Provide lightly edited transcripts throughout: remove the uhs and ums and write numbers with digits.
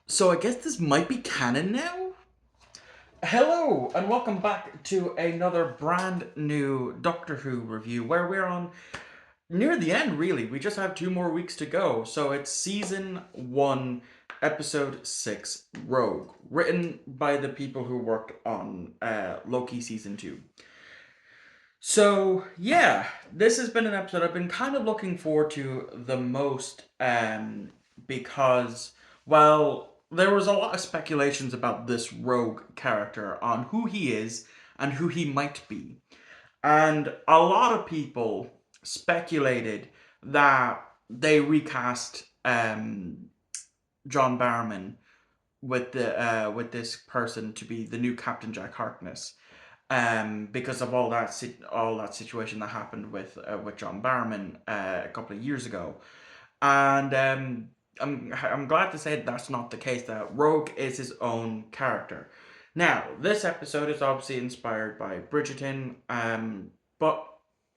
So I guess this might be canon now? Hello, and welcome back to another brand new Doctor Who review where we're on near the end, really. We just have 2 more weeks to go. So it's season 1, episode 6, Rogue, written by the people who worked on Loki season 2. So, yeah, this has been an episode I've been kind of looking forward to the most because, well, there was a lot of speculations about this rogue character on who he is and who he might be. And a lot of people speculated that they recast John Barrowman with this person to be the new Captain Jack Harkness, because of all that situation that happened with John Barrowman a couple of years ago, and I'm glad to say that's not the case. That Rogue is his own character. Now, this episode is obviously inspired by Bridgerton, but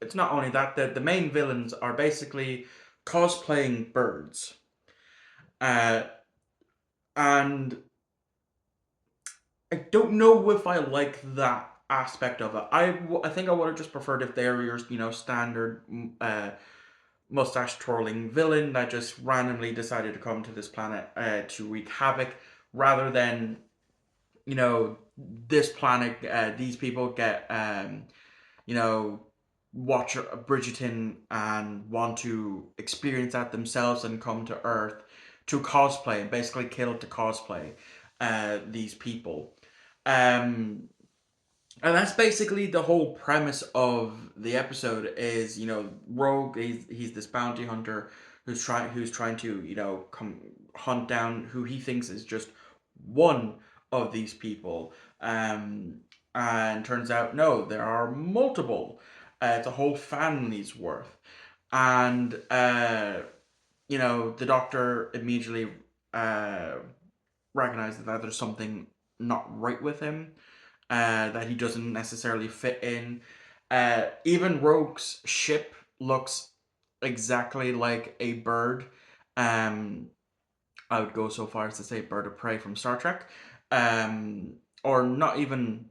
it's not only that. The main villains are basically cosplaying birds, uh, and I don't know if I like that aspect of it. I think I would have just preferred if they were your standard mustache twirling villain that just randomly decided to come to this planet to wreak havoc, rather than this planet. These people get you know watch Bridgerton and want to experience that themselves and come to Earth to cosplay and basically kill to cosplay these people. Um, and that's basically the whole premise of the episode. Is Rogue? He's this bounty hunter who's trying to come hunt down who he thinks is just one of these people. And turns out no, there are multiple. It's a whole family's worth, and the Doctor immediately uh recognizes that there's something not right with him, that he doesn't necessarily fit in. Even Rogue's ship looks exactly like a bird. Um, I would go so far as to say bird of prey from Star Trek. Or not even,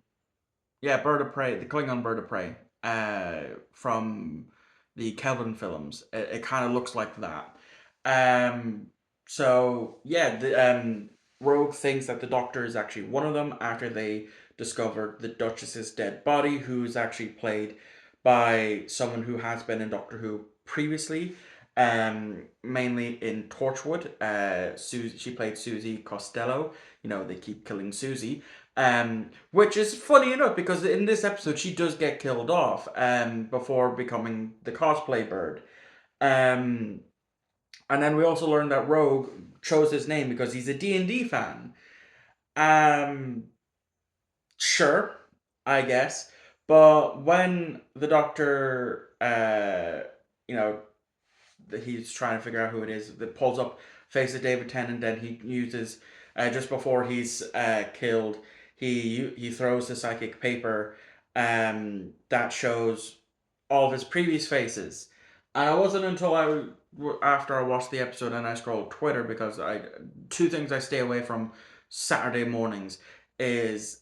yeah, bird of prey, the Klingon bird of prey from the Kelvin films. It kind of looks like that. Um, so yeah, Rogue thinks that the Doctor is actually one of them after they discovered the Duchess's dead body, who's actually played by someone who has been in Doctor Who previously, mainly in Torchwood. She played Susie Costello. They keep killing Susie. Which is funny enough because in this episode she does get killed off before becoming the cosplay bird. Um, and then we also learned that Rogue chose his name because he's a D&D fan. Um, sure, I guess. But when the Doctor, you know, he's trying to figure out who it is that pulls up face of David Tennant, and he uses just before he's killed, he throws the psychic paper that shows all of his previous faces. And it wasn't until after I watched the episode and I scrolled Twitter, because I two things I stay away from Saturday mornings is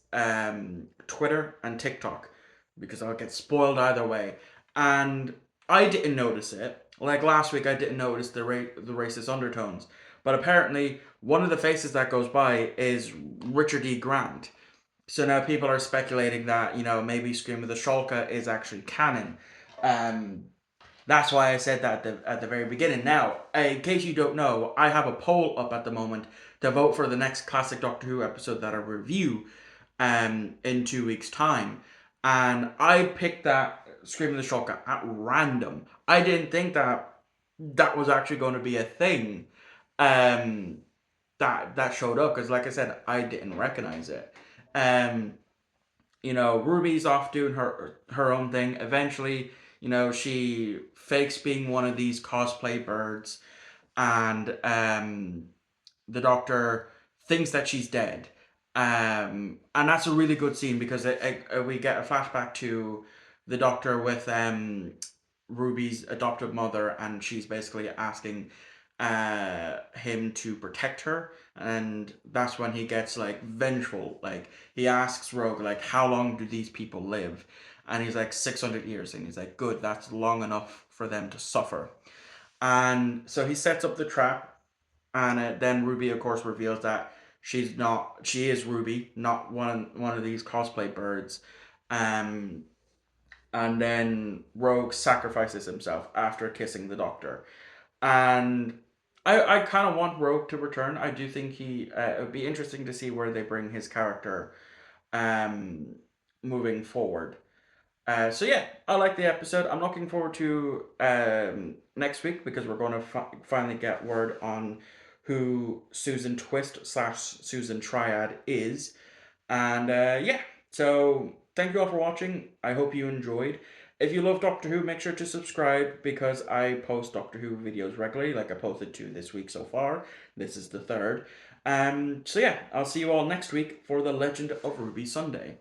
Twitter and TikTok, because I'll get spoiled either way. And I didn't notice it. Like last week, I didn't notice the racist undertones, but apparently one of the faces that goes by is Richard E. Grant. So now people are speculating that maybe Scream of the Shulka is actually canon. Um, that's why I said that at the very beginning. Now, in case you don't know, I have a poll up at the moment to vote for the next classic Doctor Who episode that I review in 2 weeks' time. And I picked that Screaming the Shulker at random. I didn't think that that was actually going to be a thing um, that showed up, because, like I said, I didn't recognize it. Um, Ruby's off doing her own thing. Eventually, she fakes being one of these cosplay birds, and the Doctor thinks that she's dead. And that's a really good scene because we get a flashback to the Doctor with Ruby's adoptive mother, and she's basically asking him to protect her, and that's when he gets like vengeful. Like he asks Rogue like, how long do these people live? And he's like 600 years, and he's like, good, that's long enough for them to suffer. And so he sets up the trap, and then Ruby of course reveals that she is Ruby, not one of these cosplay birds. um and then Rogue sacrifices himself after kissing the Doctor. And I kind of want Rogue to return. I do think it would be interesting to see where they bring his character um, moving forward. So yeah, I like the episode. I'm looking forward to next week because we're going to finally get word on who Susan Twist slash Susan Triad is. And yeah, so thank you all for watching. I hope you enjoyed. If you love Doctor Who, make sure to subscribe because I post Doctor Who videos regularly. Like I posted two this week so far. This is the third. So yeah, I'll see you all next week for the Legend of Ruby Sunday.